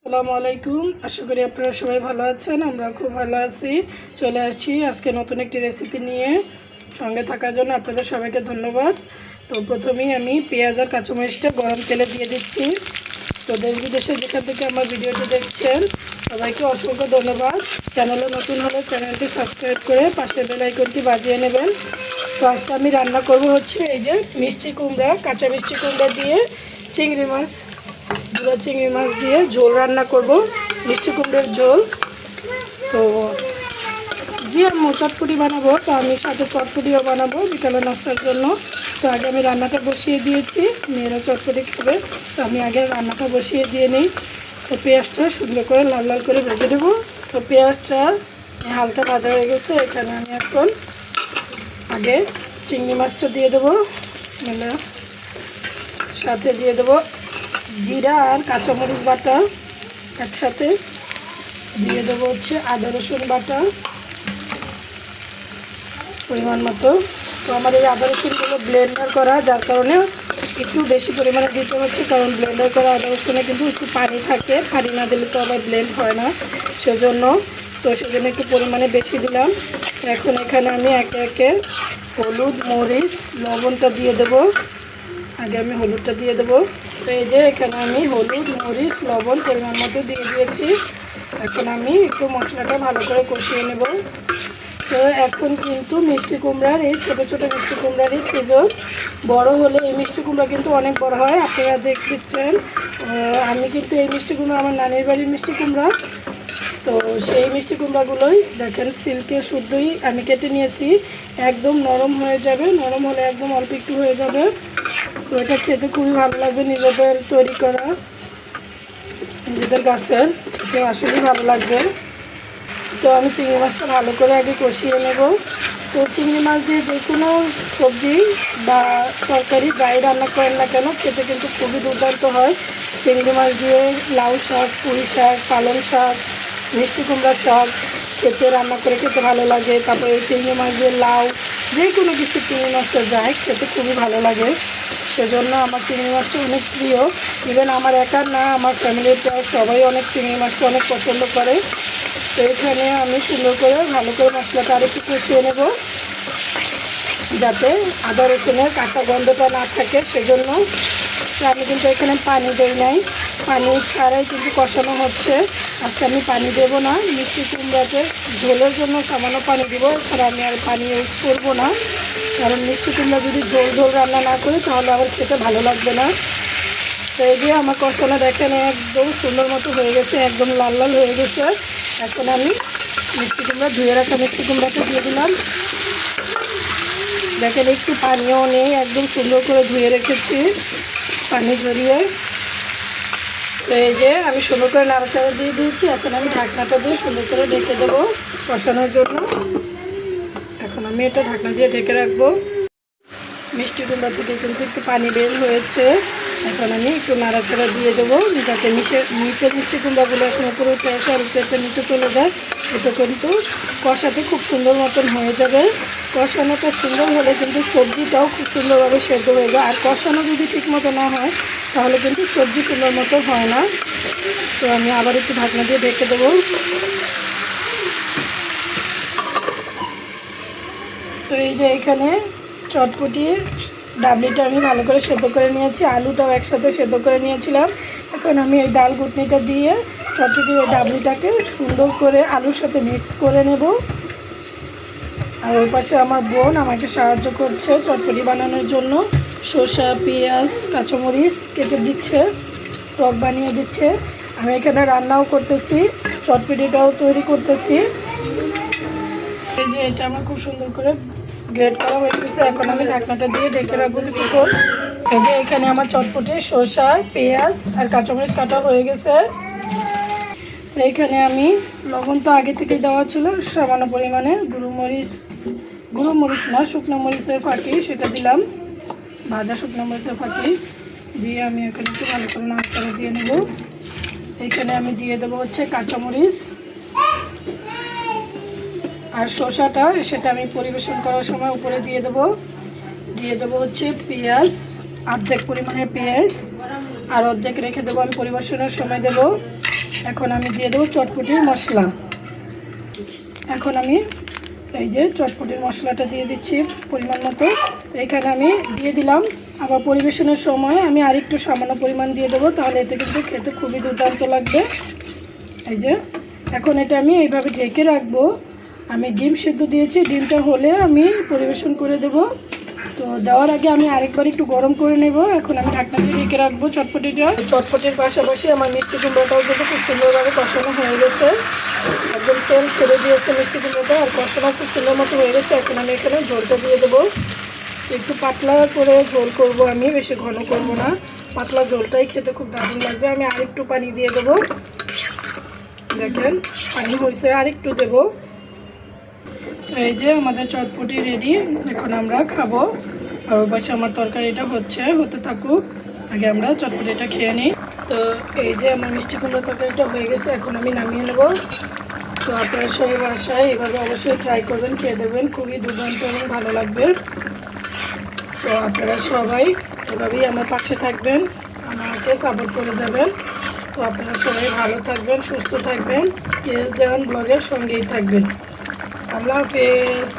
আসসালামু আলাইকুম। আশা করি আপনারা সবাই ভালো আছেন। আমরা খুব ভালো আছি। চলে আসছি আজকে নতুন একটি রেসিপি নিয়ে। সঙ্গে থাকার জন্য আপনাদের সবাইকে ধন্যবাদ। তো প্রথমেই আমি পেঁয়াজ আর কাঁচামরিচটা গরম তেলে দিয়ে দিচ্ছি। তো দেশ বিদেশে যেখান থেকে আমার ভিডিওটি দেখছেন সবাইকে অসংখ্য ধন্যবাদ। চ্যানেলে নতুন হলে চ্যানেলটি সাবস্ক্রাইব করে পাশের বেল আইকনটি বাজিয়ে নেবেন। তো আজকে আমি রান্না করব হচ্ছে এই যে মিষ্টি কুমড়া, কাঁচা মিষ্টি কুমড়া দিয়ে চিংড়ি মাছ, গুঁড়ো চিংড়ি মাছ দিয়ে ঝোল রান্না করব, মিষ্টি কুমড়োর ঝোল। তো জি আম্মু চটপটি বানাবো, তো আমি সাথে চটপটিও বানাবো বিকালে নাস্তার জন্য। তো আগে আমি রান্নাটা বসিয়ে দিয়েছি, মেয়েরা চটপটি খাবে, তো আমি আগে রান্নাটা বসিয়ে দিয়ে নিই। তো পেঁয়াজটা সুন্দর করে লাল লাল করে ভেজে দেবো। তো পেঁয়াজটা হালকা ভাজা হয়ে গেছে, এখানে আমি এখন আগে চিংড়ি মাছটা দিয়ে দেবো, সাথে দিয়ে দেবো জিরা আর কাঁচামরিচ বাটা, একসাথে দিয়ে দেবো হচ্ছে আদা রসুন বাটা পরিমাণ মতো। তো আমার এই আদা রসুনগুলো ব্লেন্ডার করা, যার কারণে একটু বেশি পরিমাণে দিতে হচ্ছে, কারণ ব্লেন্ডার করা আদা রসুনে কিন্তু একটু পানি থাকে, পানি না দিলে তো আবার ব্লেন্ড হয় না, সেজন্য একটু পরিমাণে বেশি দিলাম। এখন এখানে আমি একে একে হলুদ, মরিচ, লবণটা দিয়ে দেবো। আগে আমি হলুদটা দিয়ে দেবো। তো এই যে এখানে আমি হলুদ, মরিচ, লবণ পরিমাণ মতো দিয়ে দিয়েছি। এখন আমি একটু মশলাটা ভালো করে কষিয়ে নেব। তো এখন কিন্তু মিষ্টি কুমড়ার, এই ছোটো ছোটো মিষ্টি কুমড়ারই সিজন। বড় হলে এই মিষ্টি কুমড়া কিন্তু অনেক বড় হয়, আপনারা দেখছেন। আমি কিন্তু এই মিষ্টি কুমড়া আমার নানির বাড়ির মিষ্টি কুমড়া। তো সেই মিষ্টি কুমড়াগুলোই দেখেন সিল্কে শুদ্ধই আমি কেটে নিয়েছি, একদম নরম হয়ে যাবে। নরম হলে একদম অল্প একটু হয়ে যাবে। তো এটা খেতে খুবই ভালো লাগবে, নিজেদের তৈরি করা, নিজেদের গাছের, তো আসলেই ভালো লাগবে। তো আমি চিংড়ি মাছটা ভালো করে আগে কষিয়ে নেব। তো চিংড়ি মাছ দিয়ে যে কোনো সবজি বা তরকারি যাই রান্না করেন না কেন, খেতে কিন্তু খুবই দুর্দান্ত হয়। চিংড়ি মাছ দিয়ে লাউ শাক, পুঁই শাক, পালং শাক, মিষ্টি কুমড়ার শাক খেতে, রান্না করে খেতে ভালো লাগে। তারপরে চিংড়ি মাছ দিয়ে লাউ, যে কোনো কিছু চিংড়ি মাছটা যায় খেতে খুবই ভালো লাগে। সেজন্য আমার চিংড়ি মাছটা অনেক প্রিয়। ইভেন আমার একার না, আমার ফ্যামিলির প্রায় সবাই অনেক চিংড়ি মাছটা অনেক পছন্দ করে। তো এখানে আমি সুন্দর করে ভালো করে মশলাটা আর একটু কষিয়ে নেব, যাতে আদা রসুনের কাঁচা গন্ধটা না থাকে। সেজন্য আমি কিন্তু এখানে পানি দেই নাই, পানি ছাড়াই কিন্তু কষানো হচ্ছে। আজকে আমি পানি দেবো না, মিষ্টি কুমড়াতে ঝোলের জন্য সামান্য পানি দেবো, এছাড়া আমি আর পানি ইউজ করবো না। কারণ মিষ্টি কুমড়া যদি ঝোল ঝোল রান্না না করি তাহলে আবার খেতে ভালো লাগবে না। তো এই যে আমার কষানো দেখেন একদম সুন্দর মতো হয়ে গেছে, একদম লাল লাল হয়ে গেছে। এখন আমি মিষ্টি কুমড়া, ধুয়ে রাখা মিষ্টি কুমড়াটা দিয়ে দিলাম। দেখেন একটু পানিও নেই, একদম সুন্দর করে ধুয়ে রেখেছি পানি ঝরিয়ে। তো এই যে আমি সুন্দর করে নাড়াচাড়া দিয়ে দিয়েছি। এখন আমি ঢাকনাটা দিয়ে সুন্দর করে ঢেকে দেবো কষানোর জন্য। এখন আমি এটা ঢাকনা দিয়ে ঢেকে রাখবো। মিষ্টি কুমড়া থেকে কিন্তু একটু পানি বের হয়েছে। এখন আমি একটু নাড়াচাড়া দিয়ে দেবো, যাতে নিচে মিষ্টি কুমড়াগুলো এখন উপরে উঠে আসে আর একটু নিচে চলে যায়। এটা কিন্তু কষাতে খুব সুন্দর মতন হয়ে যাবে। কষানোটা সুন্দর হলে কিন্তু সবজিটাও খুব সুন্দরভাবে সেদ্ধ হয়ে যায়। আর কষানো যদি ঠিক মতো না হয় তাহলে কিন্তু সবজি সুন্দর মতো হয় না। তো আমি আবার একটু ঢাকনা দিয়ে ঢেকে দেবো। তো এই যে এখানে চটপটি ডাবলিটা আমি ভালো করে সেদ্ধ করে নিয়েছি, আলুটাও একসাথে সেদ্ধ করে নিয়েছিলাম। এখন আমি এই ডাল ঘুটনিটা দিয়ে চটপটি ওই ডাবলিটাকে সুন্দর করে আলুর সাথে মিক্স করে নেব। আর ওই পাশে আমার বোন আমাকে সাহায্য করছে চটপটি বানানোর জন্য, শসা, পেঁয়াজ, কাঁচামরিচ কেটে দিচ্ছে, টক বানিয়ে দিচ্ছে। আমি এখানে রান্নাও করতেছি, চটপটিটাও তৈরি করতেছি। এই যে এটা আমার খুব সুন্দর করে গ্রেড করা হয়ে গেছে। এখন আমি ঢাকনাটা দিয়ে ঢেকে রাখবো কিছুক্ষণ। এই যে এখানে আমার চটপটি, শসা, পেঁয়াজ আর কাঁচামরিচ কাটা হয়ে গেছে। এইখানে আমি লবণ তো আগে থেকে দেওয়া ছিল, সামান্য পরিমাণে গুঁড়ো মরিচ না, শুকনো মরিচের ফাঁকি সেটা দিলাম, ভাজা শুকনো মরিচের ফাঁকি দিয়ে আমি এখানে একটু ভালো করে নাড়াচাড়া দিয়ে নেব। এইখানে আমি দিয়ে দেবো হচ্ছে কাঁচামরিচ আর শসাটা, সেটা আমি পরিবেশন করার সময় উপরে দিয়ে দেবো হচ্ছে পেঁয়াজ, অর্ধেক পরিমাণে পেঁয়াজ, আর অর্ধেক রেখে দেবো আমি পরিবেশনের সময় দেবো। এখন আমি দিয়ে দেবো চটপটির মশলা। এখন আমি এই যে চটপটির মশলাটা দিয়ে দিচ্ছি পরিমাণ মতো। এখানে আমি দিয়ে দিলাম। আবার পরিবেশনের সময় আমি আরেকটু সামান্য পরিমাণ দিয়ে দেবো, তাহলে এতে কিন্তু খেতে খুবই দুর্দান্ত লাগবে। এই যে এখন এটা আমি এইভাবে ঢেকে রাখবো। আমি ডিম সেদ্ধ দিয়েছি, ডিমটা হলে আমি পরিবেশন করে দেব। তো দেওয়ার আগে আমি আরেকবার একটু গরম করে নেব। এখন আমি ঢাকনা দিয়ে ঢেকে রাখবো চটপটিটা। চটপটির পাশাপাশি আমার মিষ্টি কুমড়োটাও কিন্তু খুব সুন্দরভাবে কষানো হয়ে গেছে, একদম তেল ছেড়ে দিয়েছে মিষ্টি কুমড়োটা, আর কষানো খুব সুন্দর মতো হয়ে গেছে। এখন আমি এখানে ঝোলটা দিয়ে দেবো। একটু পাতলা করে ঝোল করব, আমি বেশি ঘন করব না, পাতলা ঝোলটাই খেতে খুব দারুণ লাগবে। আমি আরেকটু পানি দিয়ে দেবো। দেখেন পানি হয়েছে, আরেকটু দেব। এই যে আমাদের চটপটি রেডি, এখন আমরা খাবো। আর ওই পাশে আমার তরকারিটা হতে থাকুক, আগে আমরা চটপটিটা খেয়ে নিই। তো এই যে আমার মিষ্টি কুমড়ো তরকারিটা হয়ে গেছে, এখন আমি নামিয়ে নেব। তো আপনারা সবাই বাসায় এভাবে অবশ্যই ট্রাই করবেন, খেয়ে দেবেন, খুবই দুর্দান্ত এবং ভালো লাগবে। তো আপনারা সবাই এভাবেই আমার পাশে থাকবেন, আমাকে সাপোর্ট করে যাবেন। তো আপনারা সবাই ভালো থাকবেন, সুস্থ থাকবেন, টেস্ট দেওয়ান ব্লগের সঙ্গেই থাকবেন। আল্লাহ হাফেজ।